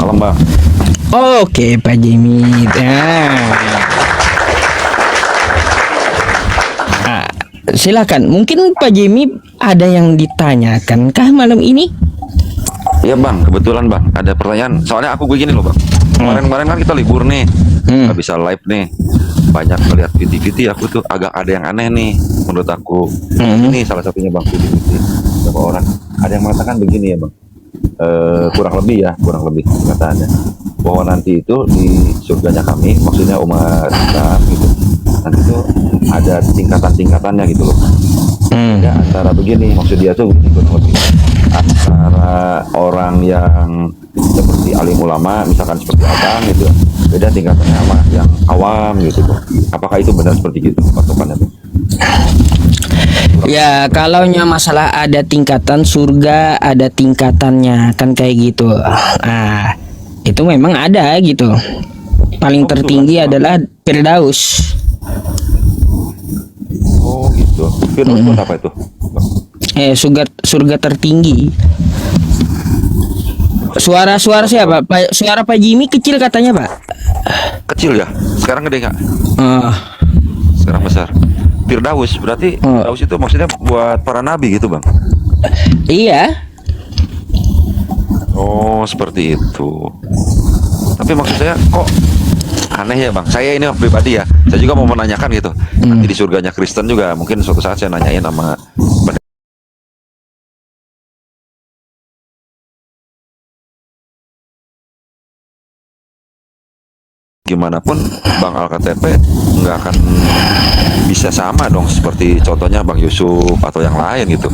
malam bang. Oke, Pak Jimmy. Silakan. Mungkin Pak Jimmy ada yang ditanyakan kah malam ini? Iya bang, kebetulan bang ada pertanyaan. Soalnya aku begini loh bang. Kemarin-kemarin kan kita libur nih, nggak bisa live nih. Banyak melihat video-video aku tuh agak ada yang aneh nih menurut aku. Ini salah satunya bang, video-video beberapa orang. Ada yang mengatakan begini ya bang. Kurang lebih kataannya bahwa nanti itu di surganya kami, maksudnya umat Islam gitu, nanti itu ada tingkatan-tingkatannya gitu loh. Ya antara begini, maksud dia tuh begini, kurang lebih antara orang yang seperti alim ulama, misalkan seperti abang gitu, beda tingkatannya sama yang awam gitu bang. Apakah itu benar seperti gitu patokannya bang? Ya, kalaunya masalah ada tingkatan surga, ada tingkatannya kan kayak gitu. Itu memang ada gitu. Paling tertinggi adalah Firdaus. Oh gitu. Firdaus itu apa itu? Surga tertinggi. Suara siapa? Suara Pak Jimmy kecil katanya, Pak. Kecil ya? Sekarang gede nggak? Sekarang besar. Firdaus berarti Firdaus itu maksudnya buat para nabi gitu bang? Iya. Oh seperti itu. Tapi maksud saya kok aneh ya bang. Saya ini pribadi ya. Saya juga mau menanyakan gitu. Nanti di surganya Kristen juga mungkin suatu saat saya nanyain sama gimana pun Bang Alkatp nggak akan bisa sama dong seperti contohnya Bang Yusuf atau yang lain gitu.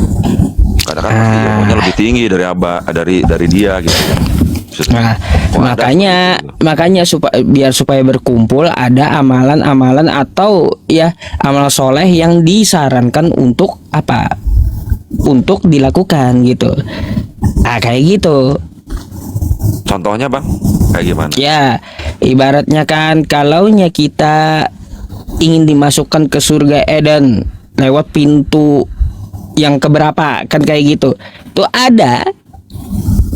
Karena kan pasti ilmunya lebih tinggi dari dia gitu. Makanya supaya berkumpul ada amalan-amalan atau ya amal soleh yang disarankan untuk apa? Untuk dilakukan gitu. Kayak gitu. Contohnya bang, kayak gimana? Ya, ibaratnya kan kalaunya kita ingin dimasukkan ke surga Eden lewat pintu yang keberapa kan kayak gitu. Tuh ada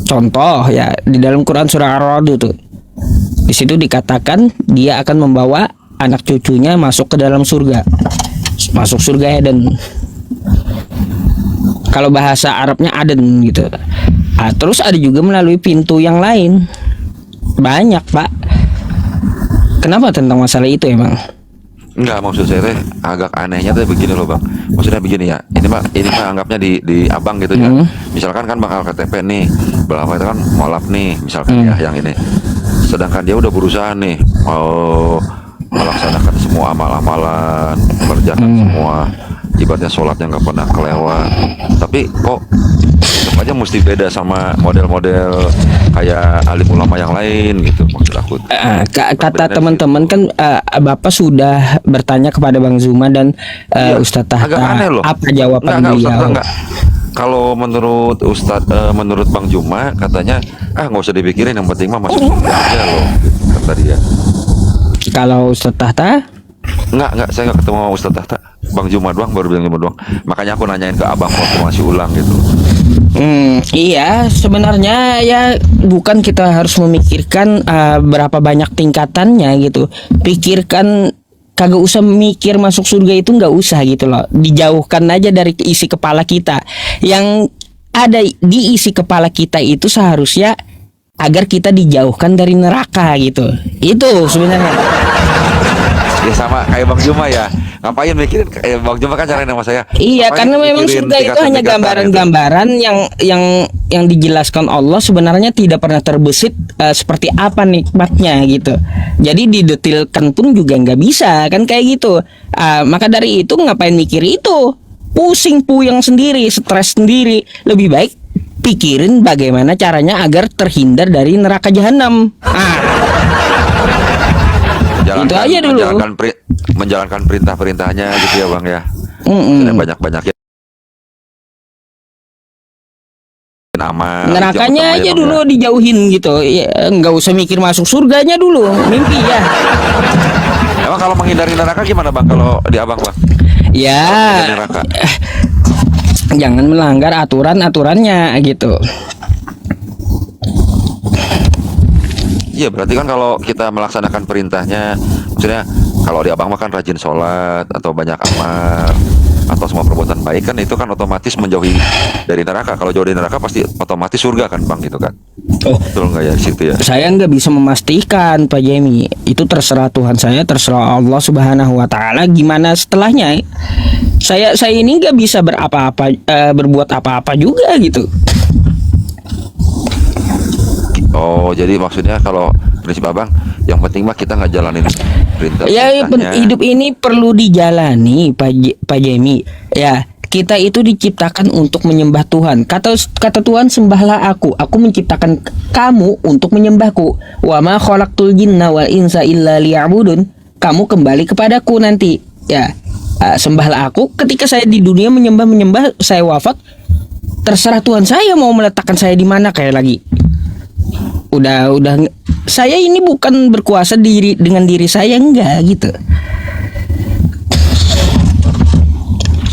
contoh ya di dalam Quran surah Ar-Ra'd tuh. Di situ dikatakan dia akan membawa anak cucunya masuk ke dalam surga. Masuk surga Eden. Kalau bahasa Arabnya Aden gitu. Terus ada juga melalui pintu yang lain. Banyak pak. Kenapa tentang masalah itu emang? Enggak, maksud saya teh agak anehnya tuh begini loh bang. Maksudnya begini ya. Ini mah anggapnya di abang gitu ya. Misalkan kan Bang Alkatp nih, berapa itu kan mualaf nih, misalkan ya yang ini. Sedangkan dia udah berusaha nih mau melaksanakan semua amal-amalan, mengerjakan semua ibaratnya sholatnya nggak pernah kelewat. Tapi kok aja mesti beda sama model-model kayak alim ulama yang lain gitu maksud aku. Kata teman-teman kan Bapak sudah bertanya kepada Bang Zuma dan Ustadz Tahta apa jawaban beliau? Kalau menurut menurut Bang Zuma katanya nggak usah dipikirin, yang penting mah masuk surga aja loh kata dia. Kalau Ustadz Tahta? Enggak, saya nggak ketemu sama Ustadz Tahta. Bang Zuma doang, baru bilang Zuma doang. Makanya aku nanyain ke abang waktu masih ulang gitu. Iya, sebenarnya ya bukan kita harus memikirkan berapa banyak tingkatannya gitu. Pikirkan, kagak usah mikir masuk surga itu, nggak usah gitu loh. Dijauhkan aja dari isi kepala kita. Yang ada di isi kepala kita itu seharusnya agar kita dijauhkan dari neraka gitu. Itu sebenarnya. Ya sama kayak Bang Zuma ya. Ngapain mikirin Bang Zuma kan carain sama saya. Iya, karena memang surga itu hanya gambaran-gambaran yang dijelaskan Allah sebenarnya tidak pernah terbesit seperti apa nikmatnya gitu. Jadi didetilkan pun juga nggak bisa kan kayak gitu. Maka dari itu ngapain mikir itu? Pusing puyeng sendiri, stres sendiri. Lebih baik pikirin bagaimana caranya agar terhindar dari neraka jahanam. Itu aja dulu. Menjalankan perintah-perintahnya gitu ya bang ya. Banyak-banyak amal. Nerakanya aja dulu dijauhin gitu. Ya, nggak usah mikir masuk surganya dulu. Mimpi ya. Emang kalau menghindari neraka gimana bang? Kalau di abang bang? Ya. Jangan melanggar aturan-aturannya gitu. Iya, berarti kan kalau kita melaksanakan perintahnya, maksudnya kalau di abang mah kan rajin sholat atau banyak amal atau semua perbuatan baik kan itu kan otomatis menjauhi dari neraka. Kalau jauh dari neraka pasti otomatis surga kan bang gitu kan? Oh, Betul nggak ya di situ ya? saya nggak bisa memastikan Pak Jemi. Itu terserah Tuhan saya, terserah Allah Subhanahu Wa Taala. Gimana setelahnya? Saya ini nggak bisa berbuat apa-apa juga gitu. Oh, jadi maksudnya kalau prinsip abang, yang penting mah kita nggak jalanin perintah. Ya, hidup ini perlu dijalani, Pak Jemi. Ya, kita itu diciptakan untuk menyembah Tuhan. Kata Tuhan, sembahlah aku. Aku menciptakan kamu untuk menyembahku. Wa ma khalaqtul jinna wal insa illa liya'budun. Kamu kembali kepadaku nanti. Ya, sembahlah aku. Ketika saya di dunia menyembah, saya wafat. Terserah Tuhan saya mau meletakkan saya di mana kayak lagi. Udah saya ini bukan berkuasa dengan diri saya, enggak gitu.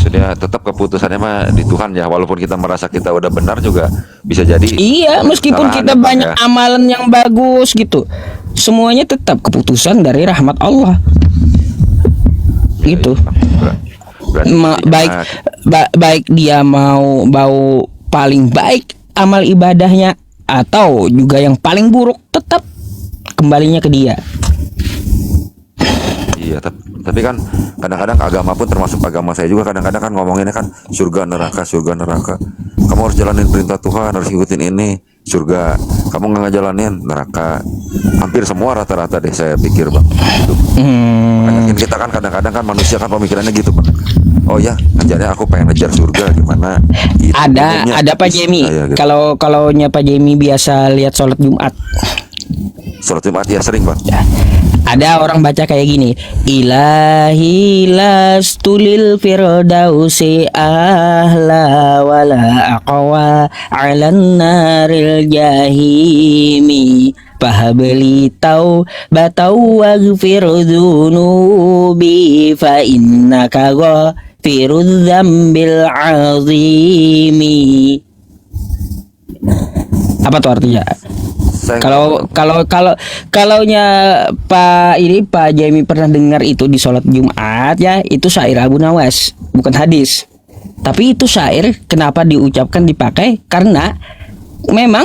Sudah tetap keputusannya mah di Tuhan ya, walaupun kita merasa kita udah benar juga bisa jadi. Iya, meskipun kesalahan kita ya, Bang, banyak ya. amalan yang bagus gitu, semuanya tetap keputusan dari rahmat Allah. Gitu. Berarti Baik dia mau paling baik amal ibadahnya atau juga yang paling buruk, tetap kembalinya ke dia. iya, tapi kan kadang-kadang agama pun termasuk agama saya juga kadang-kadang kan ngomonginnya kan surga neraka. Kamu harus jalanin perintah Tuhan, harus ikutin ini surga. Kamu nggak ngejalanin neraka. Hampir semua rata-rata deh saya pikir bang. Gitu. Makanya kita kan kadang-kadang kan manusia kan pemikirannya gitu bang. Oh ya, ngajarnya aku pengen ngejar surga gimana? Gitu. Umumnya, Ada Pak Jemi. gitu. Kalau Pak Jemi biasa lihat sholat Jumat. Sholat Jumat ya sering bang. Ya. Ada orang baca kayak gini, Ilahi lastulil firdausi ahla wala aqwa alan naril jahimi fahabli taubatau waghfir dzunubi fa innaka ghafirudz dzambil azimi. Apa tuh artinya? Kalaunya Pak Jemi pernah dengar itu di sholat Jumat ya, itu syair Abu Nawas, bukan hadis. Tapi itu syair kenapa dipakai? Karena memang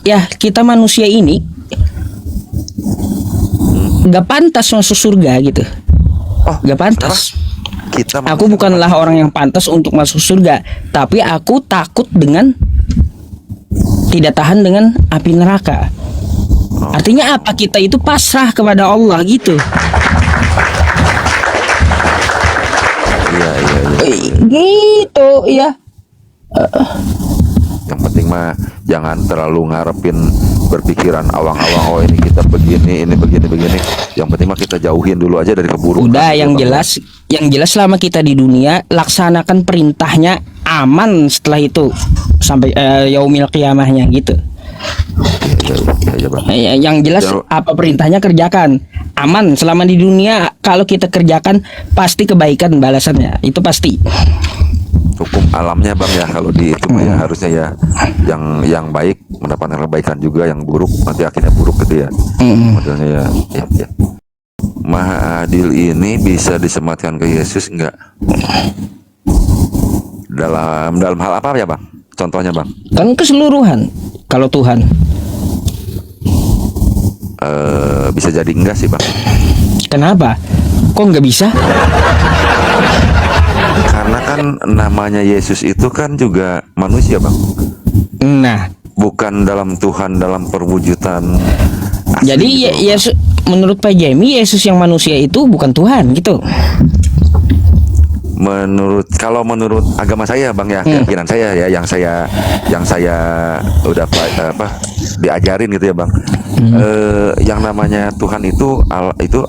ya kita manusia ini gak pantas masuk surga gitu. Gak pantas. Aku bukanlah orang yang pantas untuk masuk surga, tapi aku takut tidak tahan dengan api neraka. Artinya apa? Kita itu pasrah kepada Allah gitu. Iya. Gitu ya. Yang penting mah jangan terlalu ngarepin berpikiran awang-awang, oh ini kita begini, ini begini. Yang penting mah kita jauhin dulu aja dari keburukan. Udah, yang jelas selama kita di dunia laksanakan perintahnya, aman setelah itu sampai yaumil qiyamahnya gitu. Iya, Bang. Yang jelas apa perintahnya kerjakan, aman selama di dunia. Kalau kita kerjakan pasti kebaikan balasannya, itu pasti. Hukum alamnya bang ya, kalau di itu ya harusnya ya yang baik mendapatkan kebaikan juga, yang buruk nanti akhirnya buruk gitu ya. Modelnya ya. Maha Adil ini bisa disematkan ke Yesus enggak? Dalam hal apa ya bang? Contohnya bang? Kan keseluruhan. Kalau Tuhan bisa jadi enggak sih bang? Kenapa? Kok nggak bisa? Karena kan namanya Yesus itu kan juga manusia bang. Nah, bukan dalam Tuhan dalam perwujudan asli. Jadi gitu, Yesus, menurut Pak Jemi, Yesus yang manusia itu bukan Tuhan gitu. Kalau menurut agama saya bang ya, keyakinan saya ya, yang saya udah diajarin gitu ya bang. Yang namanya Tuhan itu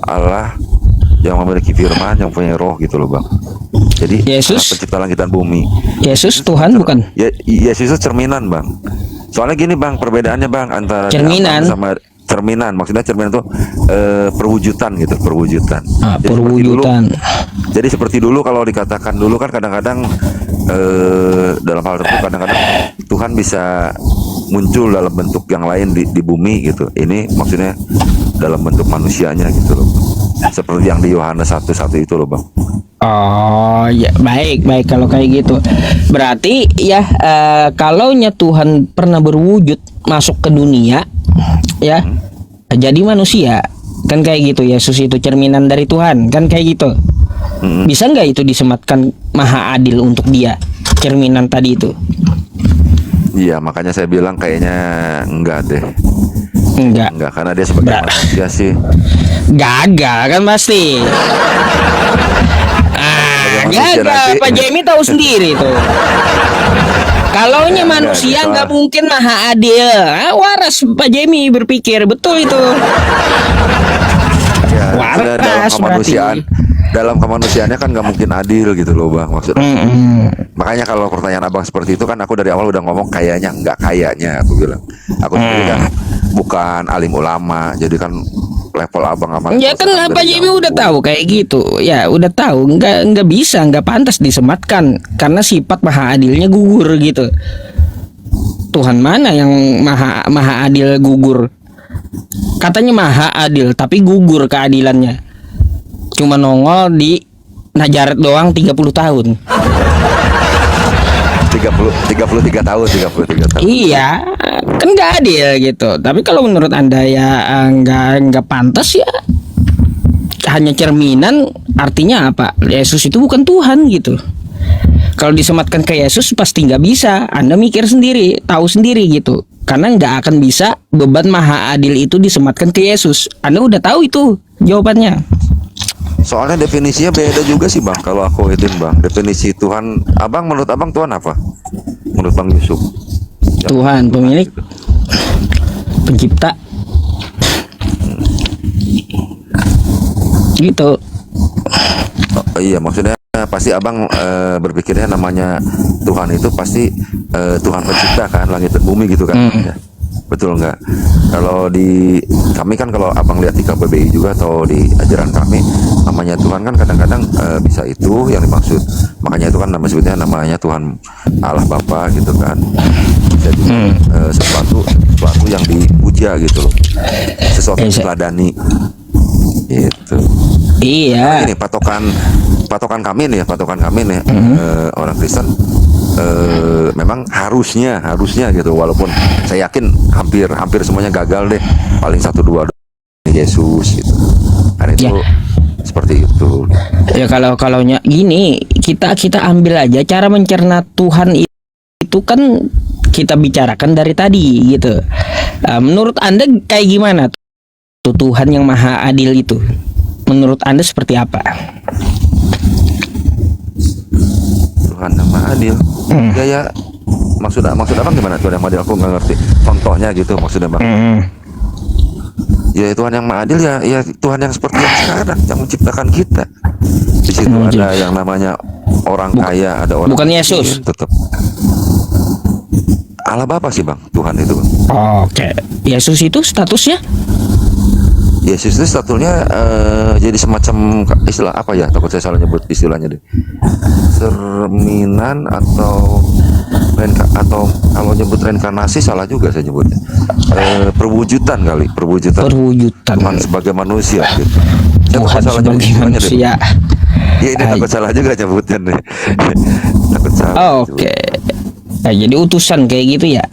Allah yang memiliki firman, yang punya roh gitu loh bang. Jadi Yesus pencipta langit dan bumi. Yesus Tuhan bukan? Yesus itu cerminan bang. Soalnya gini bang, perbedaannya bang antara cerminan sama cerminan. Maksudnya cerminan itu perwujudan gitu, perwujudan. Perwujudan. Jadi seperti dulu kalau dikatakan dulu kan kadang-kadang dalam hal tertentu kadang-kadang Tuhan bisa muncul dalam bentuk yang lain di bumi gitu. Ini maksudnya dalam bentuk manusianya gitu loh. Seperti yang di Yohanes 1:1 itu loh, Bang. Oh ya, baik baik kalau kayak gitu. Berarti ya kalaunya Tuhan pernah berwujud masuk ke dunia ya, jadi manusia kan kayak gitu. Yesus itu cerminan dari Tuhan kan kayak gitu. Bisa nggak itu disematkan maha adil untuk dia, cerminan tadi itu? Iya, makanya saya bilang kayaknya enggak deh. Enggak, karena dia sebagai manusia sih gagal kan pasti. Gagal, nanti. Pak Jamie tahu sendiri tuh. Kalaunya manusia nggak mungkin maha adil. Waras Pak Jamie berpikir betul itu. Ya, dalam Waras kemanusiaan, berarti. dalam kemanusiaannya kan nggak mungkin adil gitu loh, Bang, maksudnya. Makanya kalau pertanyaan Abang seperti itu kan aku dari awal udah ngomong kayaknya, nggak kayaknya aku bilang. Aku sendiri kan bukan alim ulama, jadi kan level Abang sama Ya kan Pak Jamie udah tahu kayak gitu. Ya udah tahu nggak bisa, nggak pantas disematkan karena sifat maha adilnya gugur gitu. Tuhan mana yang maha adil gugur? Katanya maha adil tapi gugur keadilannya. Cuma nongol di Najaret doang 30 tahun. 33 tahun. Iya, kan nggak adil gitu. Tapi kalau menurut Anda ya nggak pantas ya. Hanya cerminan, artinya apa? Yesus itu bukan Tuhan gitu. Kalau disematkan ke Yesus pasti nggak bisa. Anda mikir sendiri, tahu sendiri gitu. Karena nggak akan bisa beban maha adil itu disematkan ke Yesus. Anda udah tahu itu jawabannya. Soalnya definisinya beda juga sih, Bang. Kalau aku itu, Bang, definisi Tuhan, Abang, menurut Abang Tuhan apa? Menurut Bang Yusuf? Tuhan pemilik, pencipta, gitu. Oh, iya, maksudnya pasti Abang berpikirnya namanya Tuhan itu pasti Tuhan pencipta kan, langit dan bumi gitu kan. Ya. Betul nggak? Kalau di kami kan, kalau Abang lihat di KBBI juga atau di ajaran kami, namanya Tuhan kan kadang-kadang bisa itu yang dimaksud. Makanya itu kan namanya Tuhan Allah Bapa gitu kan. Bisa juga sesuatu yang dipuja gitu loh. Sesuatu yang diteladani. Gitu. Iya. Nah, ini patokan kami nih orang Kristen. Memang harusnya gitu, walaupun saya yakin hampir semuanya gagal deh, paling 1-2 Yesus gitu. Karena itu seperti itu. Ya kalaunya gini, kita ambil aja cara mencerna Tuhan itu kan kita bicarakan dari tadi gitu. Menurut Anda kayak gimana tuh Tuhan yang maha adil itu? Menurut Anda seperti apa? Tuhan yang maha adil. Ya maksud Abang gimana Tuhan yang maha adil? Aku nggak ngerti contohnya gitu maksudnya, Bang. Ya Tuhan yang maha adil ya Tuhan yang seperti yang sekarang, yang menciptakan kita. Di situ ada yang namanya orang kaya, ada orang bukan Yesus. Tetap Allah Bapa sih, Bang, Tuhan itu, Bang. Oke. Yesus itu statusnya? Yesus itu statusnya jadi semacam istilah apa ya? Takut saya salah nyebut istilahnya deh. Cerminan atau kalau nyebut reinkarnasi salah juga saya nyebutnya. Perwujudan kali, perwujudan Tuhan sebagai manusia gitu. Tuhan sebagai manusia. Ya ini takut salah juga nyebutnya deh. Takut salah. Oke. Nah, jadi utusan kayak gitu ya?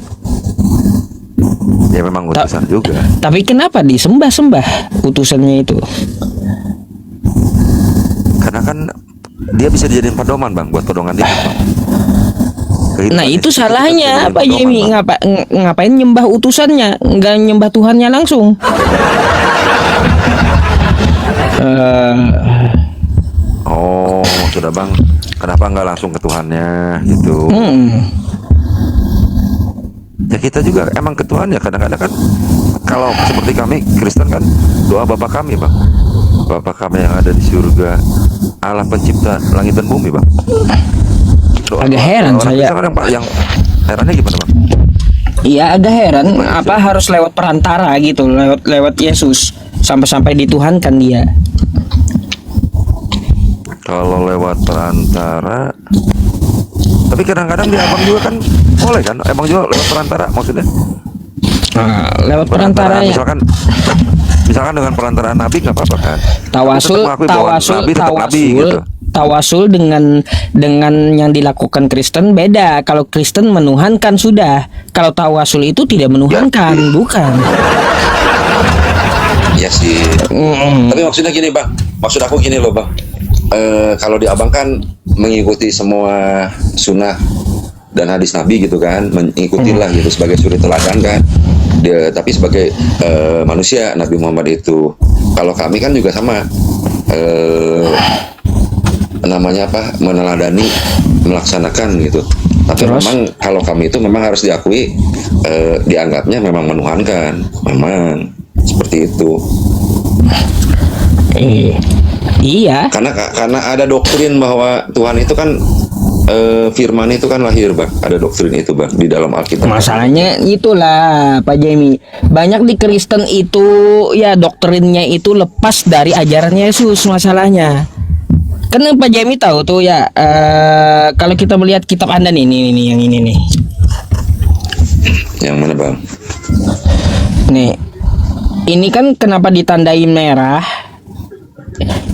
Ya memang utusan juga. Tapi kenapa disembah-sembah utusannya itu? Karena kan dia bisa dijadiin pedoman, Bang, buat pedoman dia, Bang. Nah itu salahnya Pak Jemi. Ngapain nyembah utusannya, nggak nyembah Tuhannya langsung? Oh, sudah, Bang. Kenapa nggak langsung ke Tuhannya gitu? Ya kita juga emang ke Tuhan ya, kadang-kadang kan kalau seperti kami Kristen kan doa Bapa kami, Bang. Bapa kami yang ada di surga, Allah pencipta langit dan bumi, Bang. Agak heran saya. Kan yang herannya gimana, Bang? Iya, agak heran apa harus lewat perantara gitu, lewat Yesus sampai dituhankan dia. Kalau lewat perantara, tapi kadang-kadang di Abang juga kan Boleh kan? Emang juga lewat perantara maksudnya? Lewat perantara ya. Misalkan dengan perantaraan Nabi nggak apa-apa kan? Tawasul, Nabi tetap Nabi gitu. Tawasul dengan yang dilakukan Kristen beda. Kalau Kristen menuhankan sudah. Kalau tawasul itu tidak menuhankan, bukan. Iya sih. Tapi maksudnya gini bang, maksud aku gini loh bang. Kalau di abang kan mengikuti semua sunnah dan hadis Nabi gitu kan, mengikutilah gitu sebagai suri teladan kan. Dia tapi sebagai manusia Nabi Muhammad itu. Kalau kami kan juga sama. Namanya apa? Meneladani, melaksanakan gitu. Tapi Terus? memang kalau kami itu memang harus diakui dianggapnya memang menuhankan, memang seperti itu. Iya. Karena ada doktrin bahwa Tuhan itu kan firman itu kan lahir bang, ada doktrin itu bang di dalam Alkitab. Masalahnya itulah Pak Jemi. Banyak di Kristen itu ya doktrinnya itu lepas dari ajaran Yesus masalahnya. Karena Pak Jemi tahu tuh ya kalau kita melihat kitab Anda nih, yang ini nih. Yang mana bang? Nih. Ini kan kenapa ditandai merah,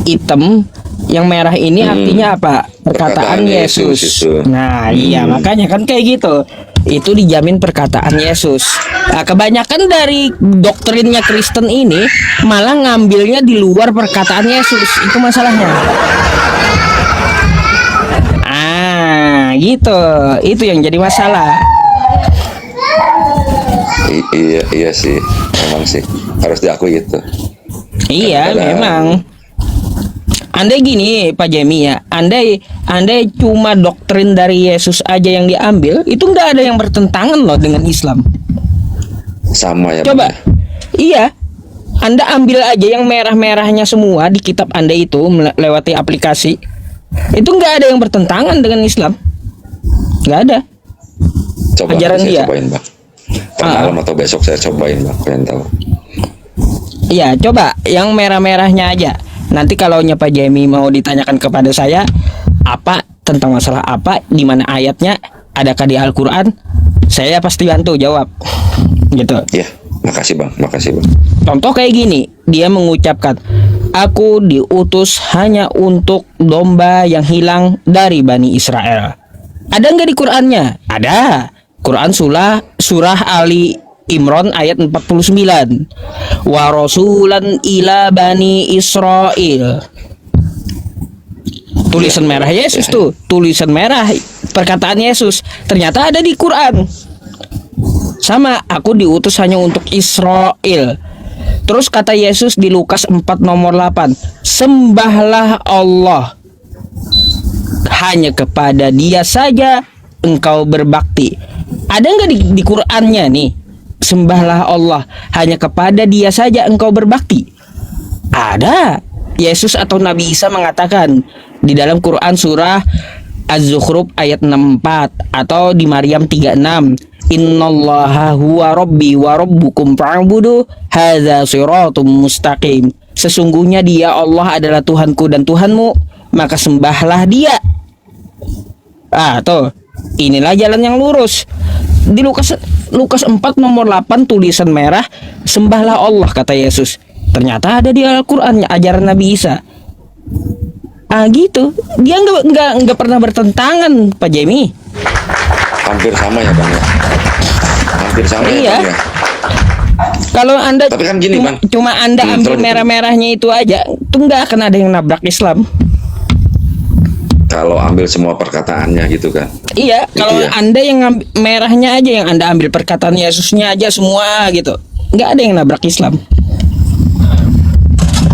hitam, yang merah ini artinya apa? Perkataan Yesus. itu. Nah, iya makanya kan kayak gitu. Itu dijamin perkataan Yesus. Nah, kebanyakan dari doktrinnya Kristen ini malah ngambilnya di luar perkataan Yesus. Itu masalahnya. Gitu. Itu yang jadi masalah. Iya sih, memang sih harus diakui itu. Iya, memang. Andai gini Pak Jemi ya, andai cuma doktrin dari Yesus aja yang diambil, itu nggak ada yang bertentangan loh dengan Islam. Sama ya. Coba, bang. iya, Anda ambil aja yang merah-merahnya semua di kitab Anda itu melewati aplikasi, itu nggak ada yang bertentangan dengan Islam, nggak ada. Coba ajaran saya dia. cobain bang. Malam atau besok saya cobain bang, pengen tahu. Iya, coba yang merah-merahnya aja. Nanti kalau Pak Jemi mau ditanyakan kepada saya apa tentang masalah apa, di mana ayatnya, adakah di Al-Qur'an, saya pasti bantu jawab. Gitu. Iya, makasih bang. Contoh kayak gini, dia mengucapkan, "Aku diutus hanya untuk domba yang hilang dari Bani Israel." Ada nggak di Qur'annya? Ada. Quran surah Ali Imran ayat 49. Wa rasulan ila Bani Israel. Tulisan merah Yesus tuh, tulisan merah perkataan Yesus ternyata ada di Quran. Sama, aku diutus hanya untuk Israel. Terus kata Yesus di Lukas 4 nomor 8, sembahlah Allah, hanya kepada Dia saja engkau berbakti. Ada nggak di Qur'annya nih, sembahlah Allah, hanya kepada Dia saja engkau berbakti? Ada. Yesus atau Nabi Isa mengatakan di dalam Quran surah Az-Zukhruf ayat 64 atau di Maryam 36, innallaha huwa rabbi wa rabbukum fa'budu hadza shiratum mustaqim. Sesungguhnya Dia Allah adalah Tuhanku dan Tuhanmu, maka sembahlah Dia. Tuh, inilah jalan yang lurus. Di Lukas 4 nomor 8 tulisan merah, sembahlah Allah kata Yesus. Ternyata ada di Al-Qur'an ajaran Nabi Isa. Gitu. Dia nggak pernah bertentangan, Pak Jemi. Hampir sama ya bang ya. Hampir sama Iya. ya bang ya. Kalau Anda Tapi kan gini, Bang. cuma Anda ambil terus. merah-merahnya itu aja, itu nggak akan ada yang nabrak Islam. Kalau ambil semua perkataannya gitu kan. Iya, Gitu kalau ya. Anda yang merahnya aja, yang Anda ambil perkataan Yesusnya aja semua gitu, nggak ada yang nabrak Islam.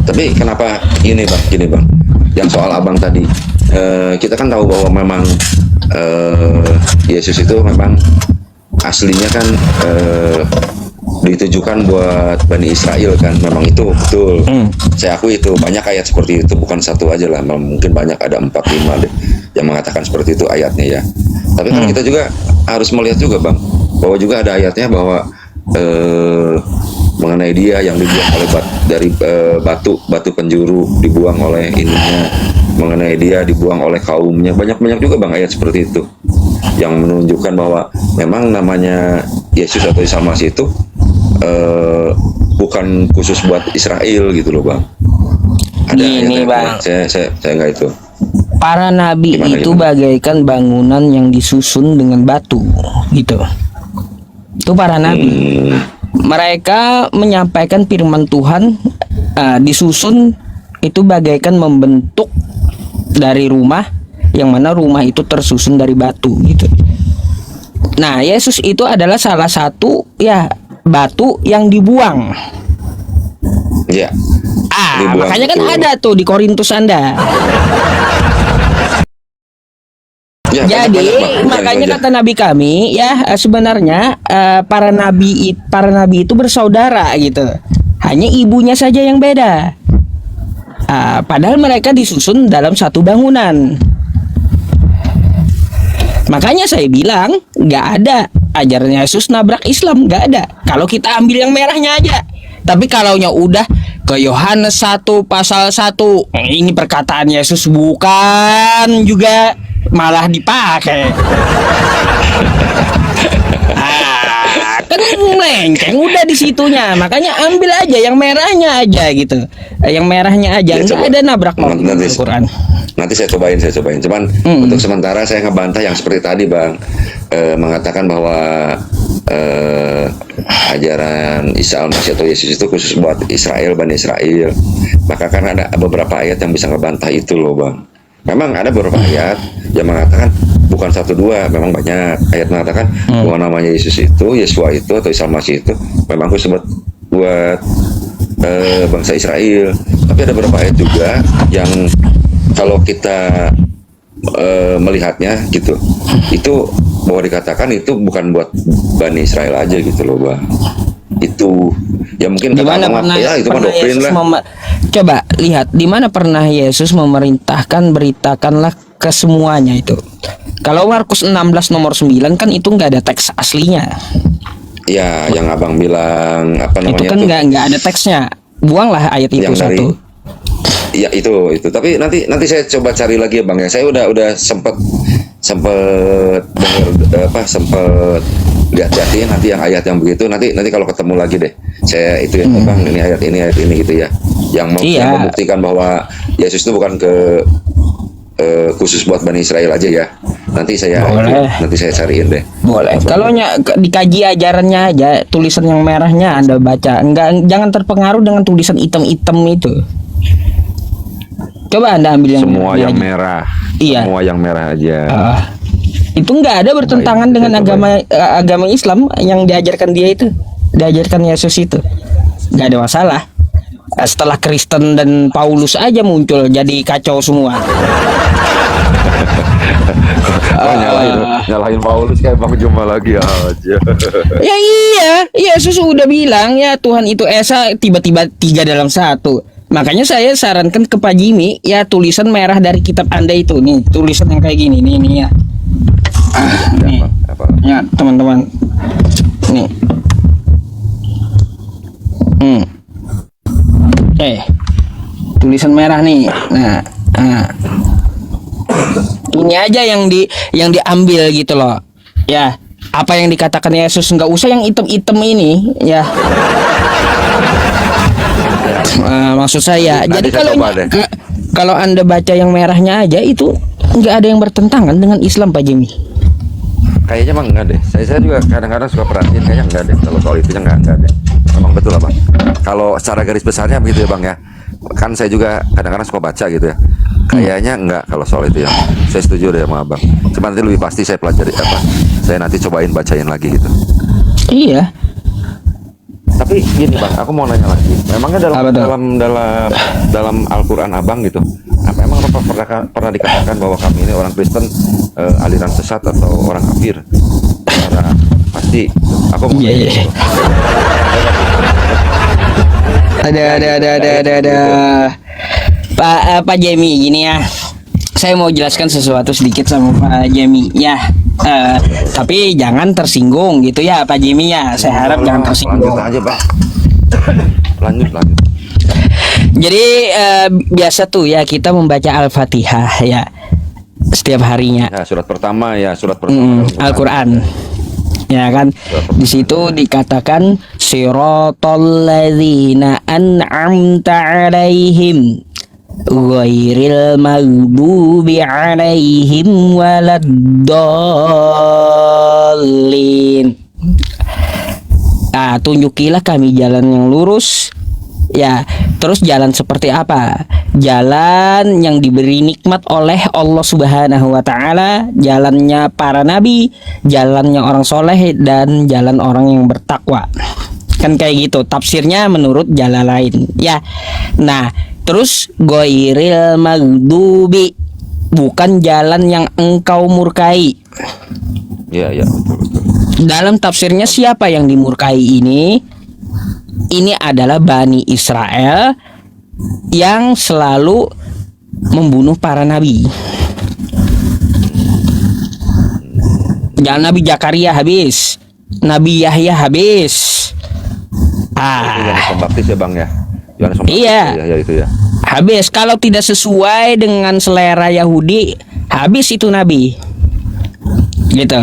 Tapi kenapa gini bang, yang soal abang tadi, kita kan tahu bahwa memang Yesus itu memang aslinya kan ditujukan buat Bani Israel kan, memang itu betul. Saya akui itu banyak ayat seperti itu, bukan satu aja lah, mungkin banyak, ada 4-5 deh yang mengatakan seperti itu ayatnya ya. Tapi kan kita juga harus melihat juga bang, bahwa juga ada ayatnya bahwa mengenai dia yang dibuang oleh batu penjuru dibuang oleh ininya, mengenai dia dibuang oleh kaumnya. Banyak juga bang ayat seperti itu yang menunjukkan bahwa memang namanya Yesus atau Isa Masih itu bukan khusus buat Israel gitu loh bang. Ada Gini, ayat Bang. saya nggak itu. Para nabi Gimana, itu gimana? bagaikan bangunan yang disusun dengan batu gitu. Itu para nabi. Mereka menyampaikan firman Tuhan, disusun itu bagaikan membentuk dari rumah, yang mana rumah itu tersusun dari batu gitu. Nah, Yesus itu adalah salah satu ya batu yang dibuang. Ya. Dibuang, Makanya kan betul. ada tuh di Korintus Anda. Ya, Jadi banyak, Bang. makanya Banyak. kata Nabi kami ya, sebenarnya para nabi itu bersaudara gitu. Hanya ibunya saja yang beda. Padahal mereka disusun dalam satu bangunan. Makanya saya bilang nggak ada ajaran Yesus nabrak Islam, nggak ada. Kalau kita ambil yang merahnya aja. Tapi kalaunya udah ke Yohanes 1 pasal 1, ini perkataan Yesus bukan juga malah dipakai. Kan melenceng udah di situnya. Makanya ambil aja yang merahnya aja gitu. Yang merahnya aja, Ya, nggak coba. ada nabrak Nanti- Al-Quran. Nanti saya cobain. Cuman untuk sementara saya ngebantah yang seperti tadi bang, mengatakan bahwa ajaran Isa Al-Masih atau Yesus itu khusus buat Israel, Bani Israel. Maka kan ada beberapa ayat yang bisa ngebantah itu loh bang. Memang ada beberapa ayat yang mengatakan bukan satu dua, memang banyak ayat mengatakan bahwa namanya Yesus itu, Yesua itu atau Isa Al-Masih itu memang khusus buat bangsa Israel. Tapi ada beberapa ayat juga yang kalau kita melihatnya gitu, itu bahwa dikatakan itu bukan buat Bani Israel aja gitu loh bang. Itu ya mungkin Di mana kata pernah, ya itu mah pernah doktrin Yesus lah. coba lihat di mana pernah Yesus memerintahkan beritakanlah ke semuanya itu. Kalau Markus 16 nomor 9 kan itu nggak ada teks aslinya. Ya yang abang bilang apa namanya Itu kan tuh, nggak ada teksnya. Buanglah ayat itu yang dari satu. ya itu tapi nanti saya coba cari lagi ya bang ya. Saya udah sempet denger sempet lihat-lihatin nanti yang ayat yang begitu, nanti kalau ketemu lagi deh saya itu ya bang, ini ayat ini gitu ya yang Iya. membuktikan bahwa Yesus itu bukan khusus buat Bani Israel aja ya. Nanti saya cariin deh. Boleh. Kalau dikaji ajarannya aja, tulisan yang merahnya Anda baca. Jangan terpengaruh dengan tulisan hitam-hitam itu. Coba Anda ambil yang Semua merahnya yang aja. merah. Iya. Semua yang merah aja. Itu nggak ada bertentangan Baik, dengan saya cobain. agama Islam yang diajarkan dia itu, diajarkan Yesus itu. Nggak ada masalah. Setelah Kristen dan Paulus aja muncul jadi kacau semua. Nyalahin Paulus kayak Bang Juma lagi aja. Ya iya, Yesus udah bilang ya Tuhan itu Esa, tiba-tiba 3 dalam 1. Makanya saya sarankan ke Pak Jimmy ya tulisan merah dari kitab Anda itu nih, tulisan yang kayak gini nih ya. Nih. Apa? Ya, teman-teman. Nih. Tulisan merah nih. Nah. Ini aja yang diambil gitu loh. Ya, apa yang dikatakan Yesus, nggak usah yang item-item ini ya. Maksud saya, Nanti jadi saya kalau coba deh. kalau Anda baca yang merahnya aja itu nggak ada yang bertentangan dengan Islam, Pak Jimmy. Kayaknya emang enggak deh. Saya juga kadang-kadang suka perhatiin, kayaknya enggak deh. Kalau soal itu enggak deh. Memang betul lah bang. Kalau secara garis besarnya begitu ya bang ya. Kan saya juga kadang-kadang suka baca gitu ya. Kayaknya enggak kalau soal itu ya. Saya setuju deh sama abang. Cuma nanti lebih pasti saya pelajari apa. Saya nanti cobain bacain lagi gitu. Iya. Tapi gini bang, aku mau nanya lagi. Memangnya Apa tuh? dalam Al-Quran abang gitu, apa emang pernah dikatakan bahwa kami ini orang Kristen aliran sesat atau orang kafir? Secara pasti. Aku mau Iya. nanya gitu. Ada. Pak Jemi gini ya. Saya mau jelaskan sesuatu sedikit sama Pak Jemi ya. Tapi jangan tersinggung gitu ya Pak Jemi ya. Saya harap jangan tersinggung. Lanjut aja bang. Lanjut. Jadi biasa tuh ya kita membaca Al-Fatihah ya setiap harinya. Ya, surat pertama Al-Qur'an. Ya kan? Di situ dikatakan siratal ladzina an'amta 'alaihim ghairil maghdubi 'alaihim waladdallin. Tunjukilah kami jalan yang lurus. Ya, terus jalan seperti apa? Jalan yang diberi nikmat oleh Allah Subhanahu wa taala, jalannya para nabi, jalannya orang soleh dan jalan orang yang bertakwa. Kan kayak gitu tafsirnya menurut jalan lain. Ya. Nah, terus ghairil maghdubi, bukan jalan yang engkau murkai. Iya, betul. Dalam tafsirnya siapa yang dimurkai ini? Ini adalah Bani Israel yang selalu membunuh para nabi. Jangan Nabi Zakaria habis, Nabi Yahya habis. Yohanes Pembaptis ya Bang ya. Yohanes Pembaptis, Iya. Ya itu ya. Habis kalau tidak sesuai dengan selera Yahudi, habis itu nabi. Gitu.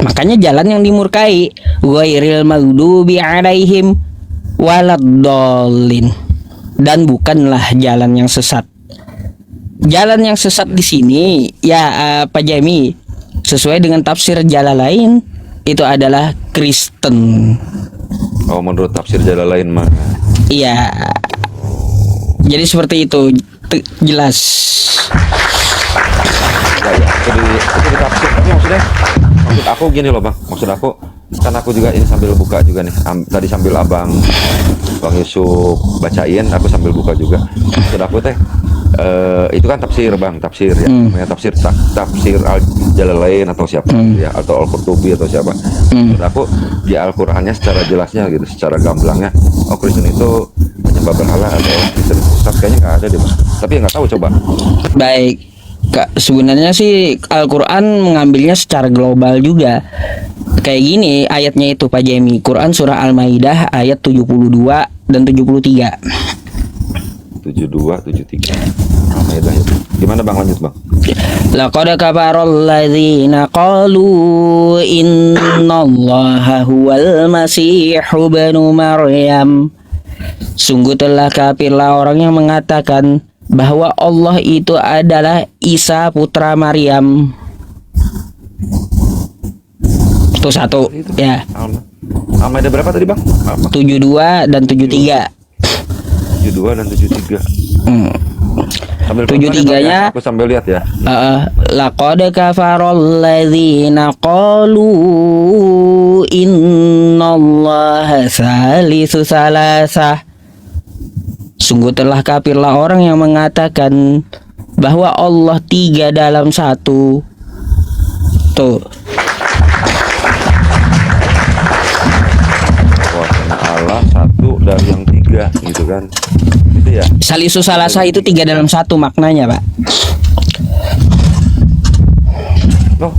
Makanya jalan yang dimurkai, ghairil maghdubi 'alaihim waladdallin, dan bukanlah jalan yang sesat. Jalan yang sesat di sini ya Pak Jami, sesuai dengan tafsir jalan lain itu adalah Kristen. Oh, menurut tafsir jalan lain mah. Iya. Jadi seperti itu jelas. Ya. Itu di tafsir. Tapi maksud aku gini loh Bang. Maksud aku kan aku juga ini sambil buka juga nih. Tadi sambil Bang Yusuf bacain, aku sambil buka juga. Maksud aku itu kan tafsir Bang, tafsir ya. Namanya tafsir Jalalain atau siapa ya, atau Al-Qurtubi atau siapa. Maksud aku di Al-Qur'annya secara jelasnya gitu, secara gamblangnya, Kristen itu penyembah berhala atau Kristen sesat, kayaknya nggak ada deh Bang. Tapi nggak tahu, coba. Baik. Kak, sebenarnya sih Al-Qur'an mengambilnya secara global juga. Kayak gini ayatnya itu Pak Jemi, Quran surah Al-Maidah ayat 72 dan 73. 72, 73. Al-Maidah itu. Gimana Bang, lanjut Bang? Laqad kafaral ladzina qalu innallaha huwal masihu ibnu Maryam. Sungguh telah kafirlah orang yang mengatakan bahwa Allah itu adalah Isa putra Maryam. Itu satu ya. Al-Maidah berapa tadi Bang? 72 dan 73. 72 dan 73. Sambil 73-nya aku sambil lihat ya. Laqad kafaral ladzina qalu innallaha salisu salasah. Sungguh telah kafirlah orang yang mengatakan bahwa Allah 3 dalam 1. Tuh. Allah 1 dari yang 3 gitu kan. Itu ya. Salisu salasa itu 3 dalam 1 maknanya, Pak. Loh,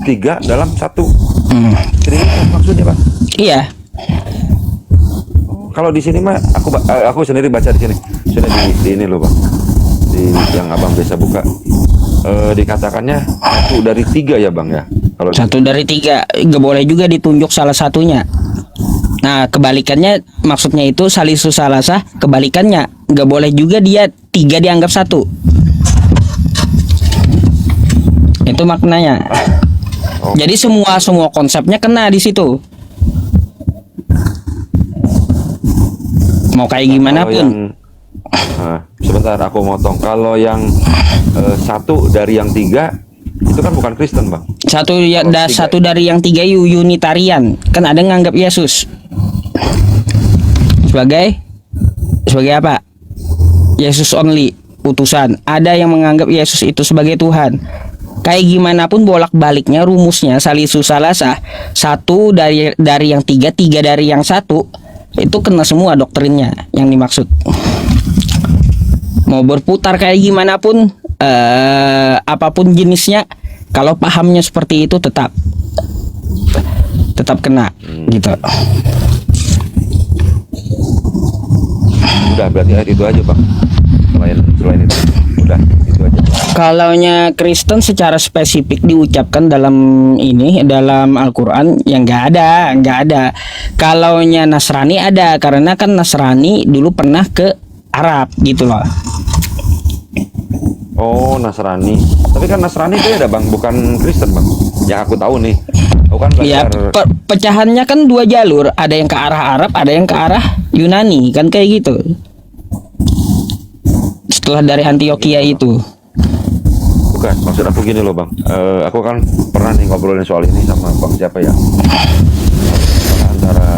3 dalam 1. Jadi maksudnya Pak? Iya. Kalau di sini mah aku sendiri baca di sini. Sudah di ini loh Bang. Di yang Abang biasa buka. Dikatakannya 1 dari 3 ya Bang ya. Kalau 1 dari 3 nggak boleh juga ditunjuk salah satunya. Nah, kebalikannya maksudnya itu salisu salasah, kebalikannya nggak boleh juga dia 3 dianggap 1. Itu maknanya. Jadi semua konsepnya kena di situ. Mau kayak gimana pun. Sebentar aku motong. Kalau yang 1 dari yang 3 itu kan bukan Kristen Bang. Satu dari yang 3 Unitarian. Kan ada yang nganggap Yesus sebagai apa? Yesus only, utusan. Ada yang menganggap Yesus itu sebagai Tuhan. Kayak gimana pun bolak-baliknya rumusnya salisu salasah, 1 dari yang 3 dari yang 1, itu kena semua doktrinnya yang dimaksud. Mau berputar kayak gimana pun, apapun jenisnya, kalau pahamnya seperti itu tetap kena gitu. Udah berarti ayat itu aja bang. Selain itu udah itu aja. Kalaunya Kristen secara spesifik diucapkan dalam dalam Al-Quran yang nggak ada. Kalaunya Nasrani ada, karena kan Nasrani dulu pernah ke Arab gitu loh. Oh Nasrani. Tapi kan Nasrani itu ada bang, bukan Kristen bang. Yang aku tahu nih. Aku kan Ya, belajar. pecahannya kan dua jalur, ada yang ke arah Arab, ada yang ke arah Yunani, kan kayak gitu. Setelah dari Antioquia itu. Bukan, maksud aku gini loh bang. Aku kan pernah nih ngobrolin soal ini sama bang siapa ya? Antara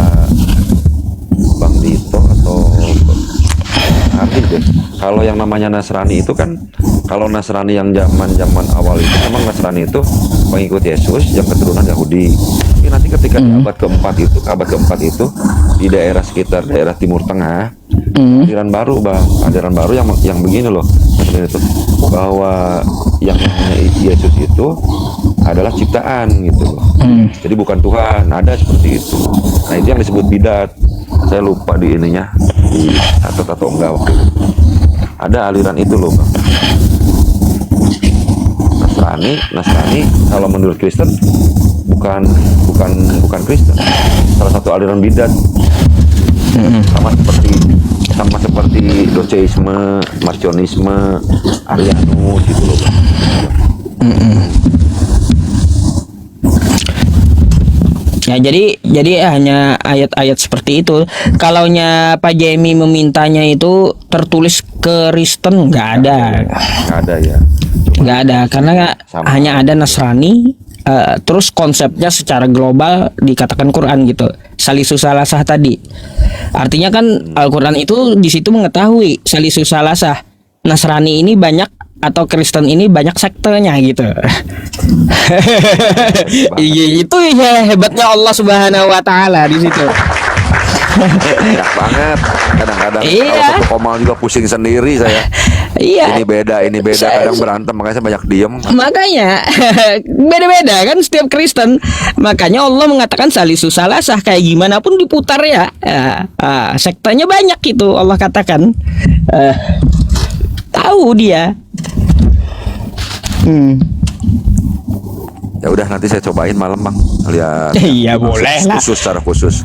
Bang Dito atau Ardi deh. Kalau yang namanya Nasrani itu kan, kalau Nasrani yang zaman awal itu memang Nasrani itu mengikut Yesus yang keturunan Yahudi. Tapi nanti ketika di abad keempat itu di daerah sekitar daerah Timur Tengah, aliran baru yang begini loh, itu bahwa yang namanya Yesus itu adalah ciptaan gitu loh. Jadi bukan Tuhan, ada seperti itu. Nah itu yang disebut bidat. Saya lupa di ininya, di atau enggak waktu itu. Ada aliran itu loh bang. Nasrani kalau menurut Kristen bukan Kristen. Salah satu aliran bidat. Sama seperti Doceisme, Marcionisme, Arianus gitu loh bang. Ya, jadi hanya ayat-ayat seperti itu. Kalaunya Pak Jemi memintanya itu tertulis Kristen nggak ada. Nggak ada ya. Nggak ada, karena Sama. hanya ada Nasrani. Terus konsepnya secara global dikatakan Quran gitu. Salisu salasah tadi. Artinya kan Al-Quran itu di situ mengetahui salisu salasah. Nasrani ini banyak atau Kristen ini banyak sektenya gitu. Iya, itu ya hebatnya Allah Subhanahu wa taala di situ. Banyak banget. Kadang-kadang Iya. kalau satu komal juga pusing sendiri saya. Iya. Ini beda, kadang berantem, makanya saya banyak diem. Makanya beda-beda kan setiap Kristen. Makanya Allah mengatakan salisu salasah, kayak gimana pun diputar ya. Sektanya banyak itu Allah katakan. Tahu dia. Ya udah nanti saya cobain malam bang, lihat. Iya, boleh lah. Khusus secara khusus.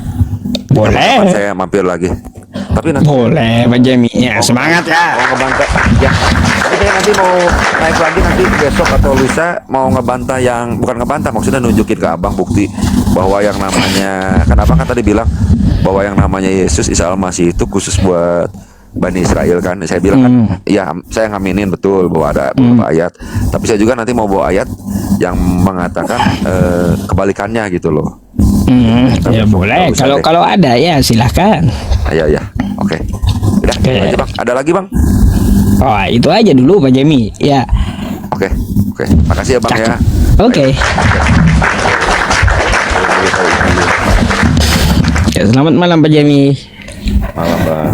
Boleh. Kapan saya mampir lagi. Tapi nanti Boleh Pak Jemi. Ya, semangat ya. mau ngebantah ya. Tapi saya nanti mau naik lagi nanti besok atau lusa mau ngebantah yang bukan ngebantah, maksudnya nunjukin ke abang bukti bahwa yang namanya kan abang kan tadi bilang bahwa yang namanya Yesus Isa Al-Masih itu khusus buat Bani Israel kan. Saya bilang kan ya saya ngaminin betul bahwa ada beberapa ayat. Tapi saya juga nanti mau bawa ayat yang mengatakan kebalikannya gitu loh. Ya boleh. Kalau ada ya silahkan. Ya. Oke. Udah, Oke. itu aja bang. Ada lagi bang? Oh, itu aja dulu Pak Jemi. Ya. Oke. Makasih ya bang ya. Oke. Ya, selamat malam Pak Jemi. Malam bang.